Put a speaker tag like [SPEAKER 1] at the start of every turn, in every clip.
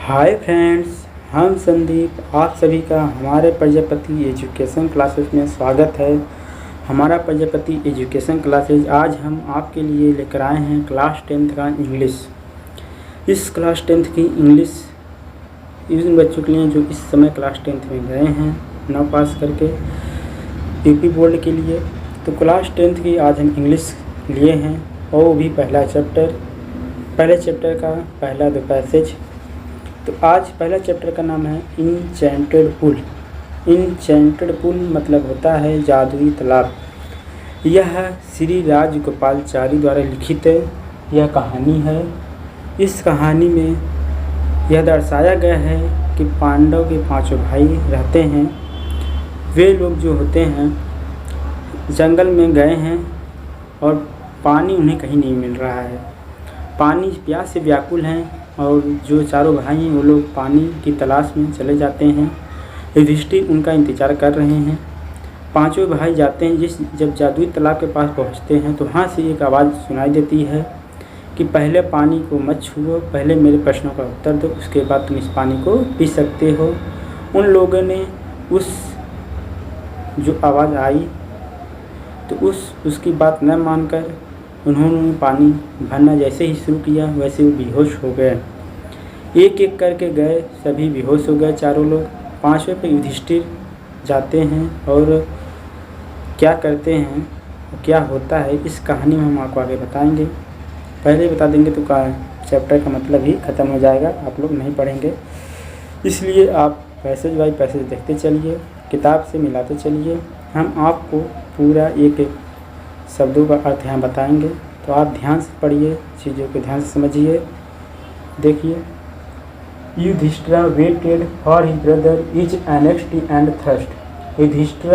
[SPEAKER 1] Hi friends, हम संदीप आप सभी का हमारे प्रजापति एजुकेशन क्लासेस में स्वागत है। हमारा प्रजापति एजुकेशन क्लासेस आज हम आपके लिए लेकर आए हैं क्लास 10th का इंग्लिश। इस क्लास 10th की इंग्लिश इन बच्चों के लिए जो इस समय क्लास 10th में गए हैं 9 पास करके यूपी बोर्ड के लिए। तो क्लास 10th की आज हम इंग्लिश लिए हैं और वो भी पहले चैप्टर का पहला दो पैसेज। तो आज पहला चैप्टर का नाम है इनचैंटेड पूल। इनचैंटेड पूल मतलब होता है जादुई तालाब। यह श्री राजगोपालाचारी द्वारा लिखित यह कहानी है। इस कहानी में यह दर्शाया गया है कि पांडव के 5 भाई रहते हैं। वे लोग जो होते हैं जंगल में गए हैं और पानी उन्हें कहीं नहीं मिल रहा है। पानी प्यास से व्याकुल हैं और जो चारों भाई हैं वो लोग पानी की तलाश में चले जाते हैं। युधिष्ठिर उनका इंतज़ार कर रहे हैं। पांचों भाई जाते हैं। जब जादुई तालाब के पास पहुंचते हैं तो वहाँ से एक आवाज़ सुनाई देती है कि पहले पानी को मत छुओ, पहले मेरे प्रश्नों का उत्तर दो, उसके बाद तुम इस पानी को पी सकते हो। उन लोगों ने उस जो आवाज़ आई तो उसकी बात न मानकर उन्होंने पानी भरना जैसे ही शुरू किया वैसे वो बेहोश हो गए। एक एक करके गए, सभी बेहोश हो गए चारों लोग। 5वें पे युधिष्ठिर जाते हैं और क्या करते हैं, क्या होता है इस कहानी में हम आपको आगे बताएंगे। पहले बता देंगे तो चैप्टर का मतलब ही ख़त्म हो जाएगा, आप लोग नहीं पढ़ेंगे। इसलिए आप पैसेज बाई पैसेज देखते चलिए, किताब से मिलाते चलिए। हम आपको पूरा एक एक शब्दों का अर्थ यहाँ बताएंगे, तो आप ध्यान से पढ़िए, चीज़ों को ध्यान से समझिए। देखिए, Yudhishthir waited for his brother is anxiety and thirst. Yudhishthir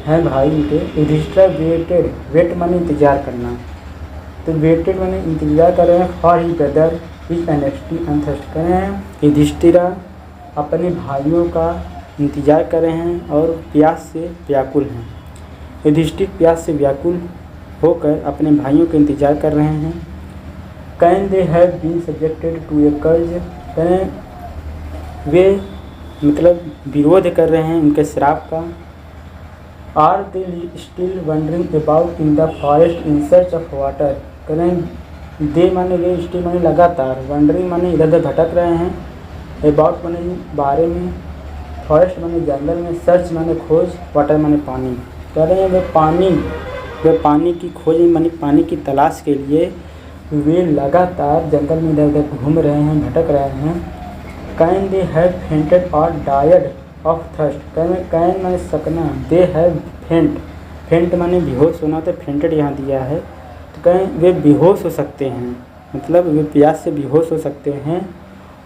[SPEAKER 1] हैं भाई उनके। युधिष्ठिर वेटेड, वेट माने इंतजार करना, तो वेटेड माने इंतजार कर रहे हैं। For his brother is anxiety and thirst कर रहे हैं। युधिष्ठिर अपने भाइयों का इंतजार कर रहे हैं और प्यास से व्याकुल हैं। युधिष्ठिर प्यास से व्याकुल होकर अपने भाइयों का इंतजार कर रहे हैं। Can they have been subjected to a curse, वे मतलब विरोध कर रहे हैं उनके श्राप का। Are they still wandering about in the forest in search of water, करें दे माने वे, स्टिल माने लगातार, वंडरिंग माने इधर उधर भटक रहे हैं, अबाउट माने बारे में, फॉरेस्ट माने जंगल में, सर्च माने खोज, वाटर माने पानी। कह रहे हैं वे पानी की खोज माने पानी की तलाश के लिए वे लगातार जंगल में इधर उधर घूम रहे हैं, भटक रहे हैं। कैन दे हैव फेंटेड और डायड ऑफ थर्स्ट, कैन माने सकना, दे हैव फेंट माने बेहोश होना, तो फेंटेड यहाँ दिया है। तो कहें वे बेहोश हो सकते हैं, मतलब वे प्यास से बेहोश हो सकते हैं।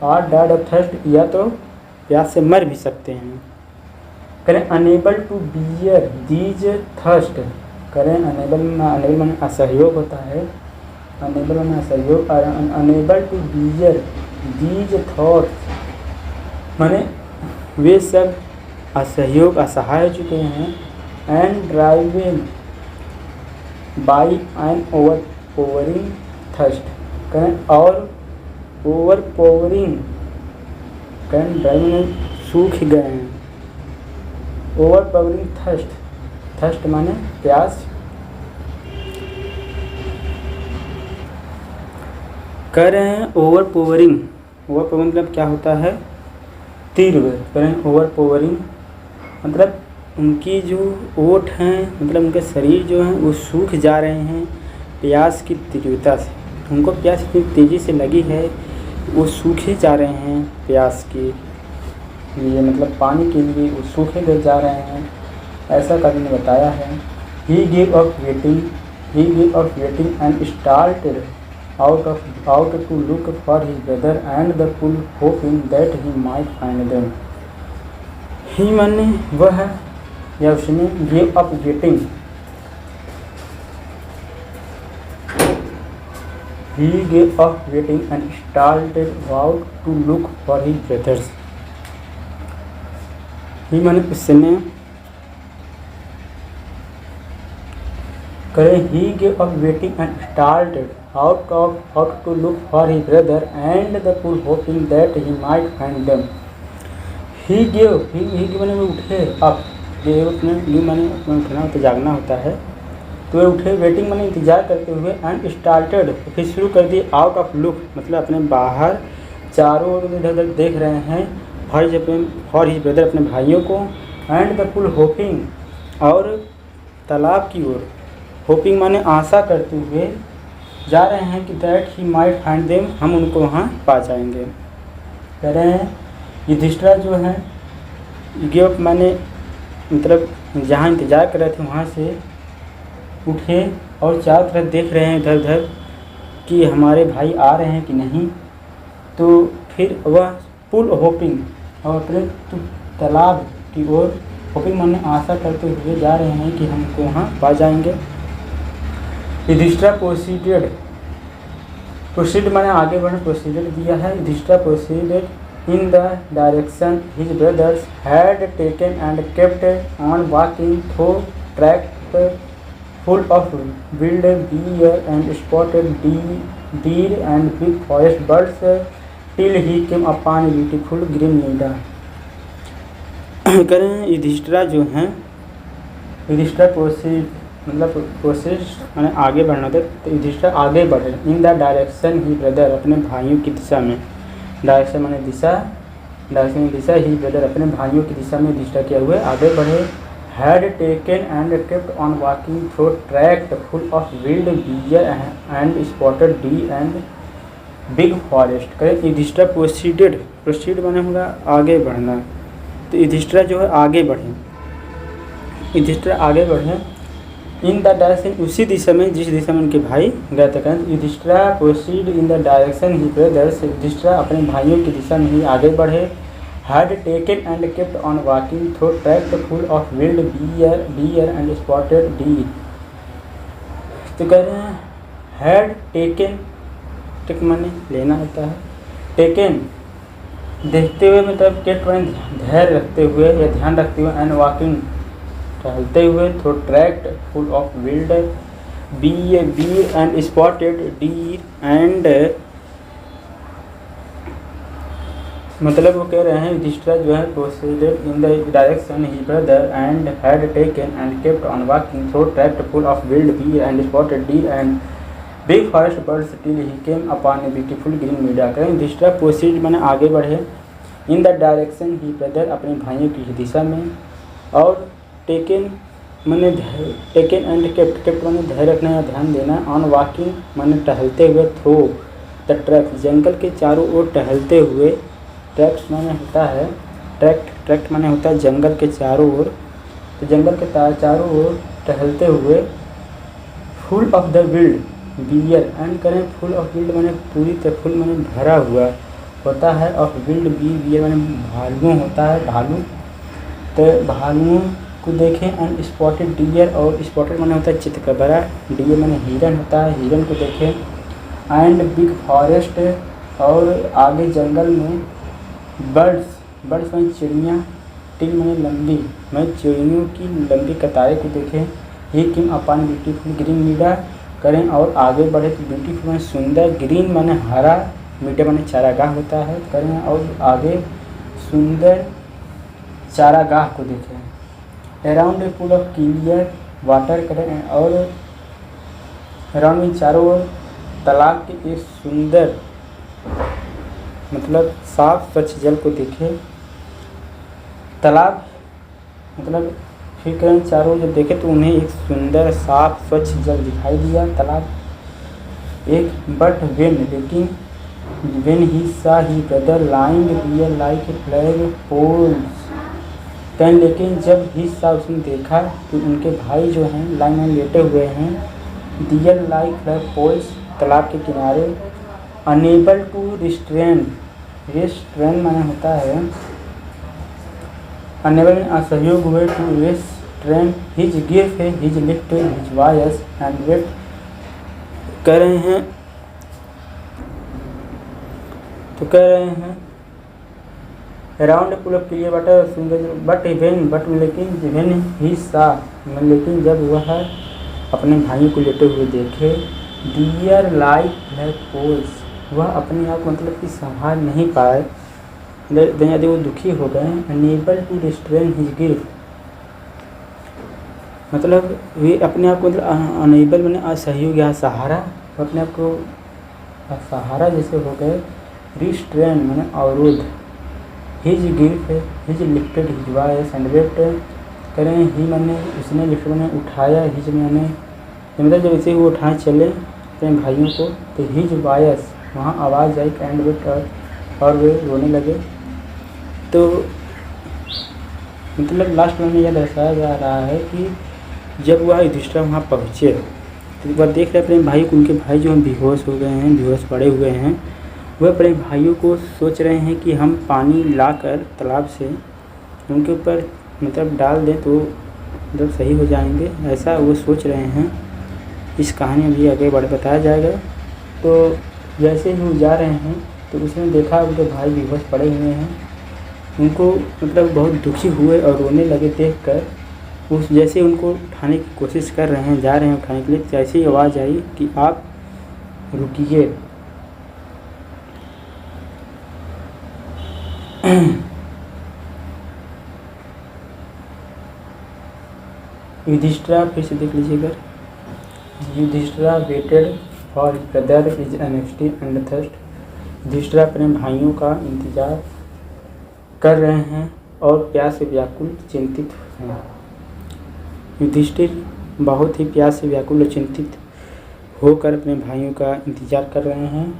[SPEAKER 1] और डायड ऑफ थर्स्ट, या तो प्यास से मर भी सकते हैं। करें unable to bear these thirst, करें अनेबल माने असहयोग होता है, अनेबल माने असहयोग, unable to bear these thoughts माने वे सब असहयोग असहाय हो चुके हैं। And driving by an overpowering thirst, करें और ओवर पोवरिंग, करें ड्राइविंग सूख गए हैं। ओवर पावरिंग थर्स्ट, थर्स्ट माने प्यास। कह रहे हैं ओवर पोवरिंग, ओवर पोवरिंग मतलब क्या होता है, तीव्र। कह रहे हैं ओवर पोवरिंग मतलब उनकी जो ओठ हैं, मतलब उनके शरीर जो हैं वो सूख जा रहे हैं प्यास की तीव्रता से। उनको प्यास इतनी तेज़ी से लगी है वो सूखे जा रहे हैं प्यास की लिए, मतलब पानी के लिए वो सूखे गए जा रहे हैं, ऐसा कवि ने बताया है। He gave up waiting and started out to look for his brother and the full hoping that he might find them. He माने वह या उसने gave up waiting, he gave up waiting and started out to look for his brothers. He माने उसने, करें he gave up waiting and started out to look for his brother and the fool hoping that he might find them. He माने वो उठे अब give माने अपना उठना तो जागना होता है, तो वे उठे वेटिंग माने इंतजार करते हुए एंड स्टार्टेड फिर शुरू कर दिए आउट ऑफ लुक मतलब अपने बाहर चारों ओर इधर उधर देख रहे हैं फॉर हिज ब्रदर अपने भाइयों को एंड द फुल होपिंग और तालाब की ओर होपिंग माने आशा करते हुए जा रहे हैं कि that he might find them हम उनको वहाँ पा जाएंगे। कह रहे हैं युधिष्ठिर जो है गिव अप माने मतलब जहाँ इंतज़ार कर रहे थे वहाँ से उठे और चारों तरफ देख रहे हैं इधर उधर कि हमारे भाई आ रहे हैं कि नहीं, तो फिर वह फुल होपिंग और अपने तालाब की ओर होपिंग माने आशा करते हुए जा रहे हैं कि हमको वहाँ पा जाएंगे। युधिष्ठिर प्रोसीड माने आगे बढ़े प्रोसीडेड दिया है। Yudhishthira proceeded in the direction his brothers had taken and kept on walking through track full of wild deer and spotted deer and big forest birds till he came upon a beautiful green meadow। करें युधिष्ठिर जो हैं Yudhishthir process मैंने आगे बढ़ना था, तो युधिष्ठिर आगे बढ़े in the direction he brother अपने भाइयों की दिशा में, डायरेक्शन माने दिशा ही ब्रदर अपने भाइयों की दिशा में युधिष्ठिर किए हुए आगे बढ़े। Had taken and kept on walking through track full of wild deer and spotted deer and big forest. करें युधिष्ठिर प्रोसीड माने होगा आगे बढ़ना, तो युधिष्ठिर जो है आगे बढ़े इन द डायरेक्शन उसी दिशा में जिस दिशा में उनके भाई गए थे। करें Yudhishthir proceed in the direction his brothers Yudhishthira अपने भाइयों की दिशा में ही आगे बढ़े। had taken and kept on walking through tract full of wild deer and spotted deer। तो कह रहे हैं had taken टेक माने लेना होता है, taken देखते हुए मतलब केप्ट माने धैर्य रखते हुए या ध्यान रखते हुए एंड वॉकिंग टहलते हुए through tract full of wild deer and spotted deer and मतलब वो कह रहे हैं युधिष्ठिर जो है proceeded in the direction he brother and had taken and kept on walking through tract full of wild deer and spotted deer and big forest birds till he came upon a beautiful green meadow. करें Yudhishthir proceed माने आगे बढ़े in the direction he brother अपने भाइयों की दिशा में, और taken and kept माने धैर्य रखना या ध्यान देना, ऑन वॉकिंग माने टहलते हुए थ्रू द ट्रैक जंगल के चारों ओर टहलते हुए, ट्रैक्ट माने होता है ट्रैक्ट माने होता है जंगल के चारों ओर, तो जंगल के चारों ओर टहलते हुए full of the wild deer and करें फुल ऑफ विल्ड माने पूरी तरह फुल माने भरा हुआ होता है, ऑफ विल्ड डियर माने भालुओं होता है भालू, तो भालुओं को देखें एंड स्पॉटेड डियर और स्पॉटेड माने होता है चितकबरा, डियर माने हिरन होता है हिरन को देखें, एंड बिग फॉरेस्ट और आगे जंगल में बर्ड्स में चिड़ियाँ, टिल में लंबी में चिड़ियों की लंबी कतारें को देखें। ही किम अपॉन ब्यूटीफुल ग्रीन मीडा करें और आगे बढ़े तो ब्यूटीफुल में सुंदर, ग्रीन माने हरा, मीडा माने चारागाह होता है करें और आगे सुंदर चारागाह को देखें। Around a pool of clear water करें और अराउंड में चारों ओर तालाब के एक सुंदर मतलब साफ स्वच्छ जल को देखे। तालाब मतलब फिर करें चारों जब देखे तो उन्हें एक सुंदर साफ स्वच्छ जल दिखाई दिया तालाब एक, but when he saw he brother lying dear like a flag poles can, लेकिन जब ही सा उसने देखा कि उनके भाई जो हैं लाइन में लेटे हुए हैं डियर लाइक फ्लैग पोल्स तालाब के किनारे, अनेबल टू रिस्ट्रेन माने होता है अनेबल असहयोग हुए to restrain his grief his lift his voice and wept कह रहे हैं, तो कह रहे हैं around pool of clear water सुंदर लेकिन जब वह अपने भाइयों को लेटे हुए देखे डियर लाइक ब्लैक होल्स, वह अपने आप मतलब कि संभाल नहीं पाए, यदि वो दुखी हो गए। Unable to restrain his guilt, मतलब वे अपने आप को मतलब अनेबल मैंने असहयोग या सहारा, अपने आप को सहारा जैसे हो गए। रिस्ट्रेन मैंने अवरोध। His guilt, his lifted his voice and wept करें। ही मैंने उसने लिफ्ट मैंने उठाया, हिज मैंने मतलब जब इसे वो उठाए चले अपने भाइयों को तो हिज वॉइस वहाँ आवाज़ आई एंड वेट और वे रोने लगे। तो मतलब लास्ट में यह दर्शाया जा रहा है कि जब वह युधिष्ठिर वहाँ पहुँचे तो वह देख रहे अपने भाई को, उनके भाई जो बेहोश हो गए हैं, बेहोश पड़े हुए हैं। वह अपने भाइयों को सोच रहे हैं कि हम पानी लाकर तालाब से उनके ऊपर मतलब डाल दें तो मतलब सही हो जाएंगे, ऐसा वो सोच रहे हैं। इस कहानी में भी आगे बताया जाएगा। तो जैसे ही वो जा रहे हैं तो उसने देखा उनके भाई बेहोश पड़े हुए हैं, उनको मतलब बहुत दुखी हुए और रोने लगे देखकर। उस जैसे उनको उठाने की कोशिश कर रहे हैं, जा रहे हैं उठाने के लिए, जैसे ही आवाज़ आई कि आप रुकिए। युधिष्ठिर फिर से देख लीजिएगा। Yudhishthir waited for brother is anxiety and thirst. Yudhishthir अपने भाइयों का इंतजार कर रहे हैं और प्यास से व्याकुल चिंतित हैं। युधिष्ठिर बहुत ही प्यास से व्याकुल और चिंतित होकर अपने भाइयों का इंतजार कर रहे हैं।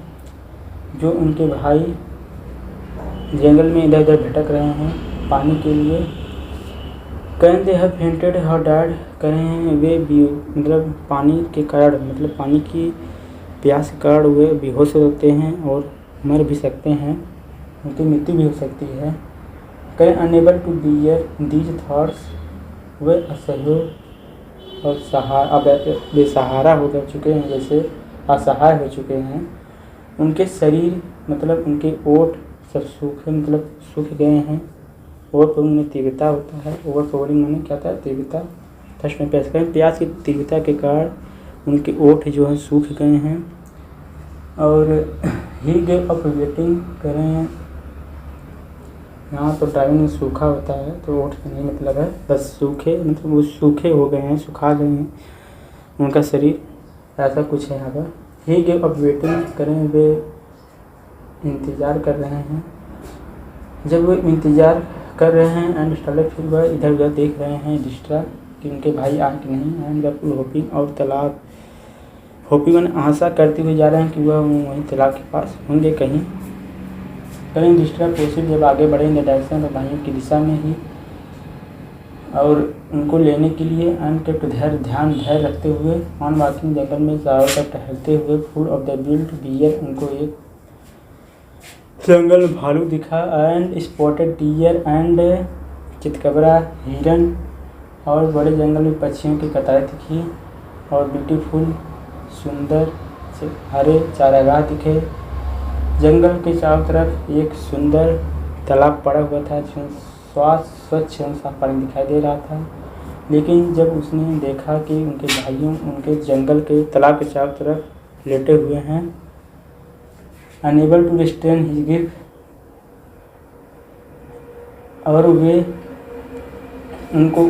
[SPEAKER 1] जो उनके भाई जंगल में इधर उधर भटक रहे हैं पानी के लिए। कैन दे हैव फेंटेड और डाइड, करें वे मतलब पानी के कारण मतलब पानी की प्यास के कारण वे बेहोश हो सकते हैं और मर भी सकते हैं, उनकी मृत्यु भी हो सकती है। Can unable to bear these thoughts, वे असहयोग और बेसहारा हो चुके हैं, जैसे असहाय हो चुके हैं। उनके शरीर मतलब उनके ओठ सब सूखे मतलब सूख गए हैं। ओवरफ्लोइंग में तीव्रता होता है, ओवरफ्लोइंग में क्या होता है तीव्रता, थर्स्ट में प्यास करें, प्यास की तीव्रता के कारण उनके ओठ जो है सूख गए हैं। और ही गेव अप वेटिंग करें, यहाँ तो टाइम में सूखा होता है तो ओठ का नहीं मतलब है, बस सूखे मतलब वो सूखे हो गए हैं, सुखा गए हैं उनका शरीर, ऐसा कुछ है यहाँ पर। ही गेव अप वेटिंग करें, वे इंतज़ार कर रहे हैं। जब वो इंतज़ार कर रहे हैं एंड स्टार्टेड, फिर वह इधर उधर देख रहे हैं डिस्ट्रा कि उनके भाई आए कि नहीं। एंड होपिंग और तालाब, होपिंग आशा करते हुए जा रहे हैं कि वह वहीं तालाब के पास होंगे कहीं। करें डिस्ट्रा प्रोसीड, जब आगे बढ़ेंगे डायरेक्शन और भाइयों की दिशा में ही और उनको लेने के लिए एंड केप्ट धैर्य रखते हुए ऑन वॉकिंग, जंगल में चारों तरफ टहलते हुए। Full of the wild bear, उनको एक जंगल भालू दिखा एंड स्पॉटेड डियर एंड चितकबरा हिरन, और बड़े जंगल में पक्षियों की कतारें दिखी और ब्यूटीफुल सुंदर हरे चारागाह दिखे। जंगल के चारों तरफ एक सुंदर तालाब पड़ा हुआ था जिसमें स्वच्छ एवं साफ पानी दिखाई दे रहा था। लेकिन जब उसने देखा कि उनके भाइयों उनके जंगल के तालाब के चारों तरफ लेटे हुए हैं, unable to restrain his guilt, और वे उनको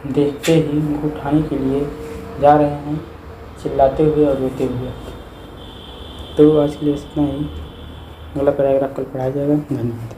[SPEAKER 1] देखते ही उनको उठाने के लिए जा रहे हैं चिल्लाते हुए और रोते हुए। तो आज के लिए इतना ही, अगला पैराग्राफ कल पढ़ाया जाएगा। धन्यवाद।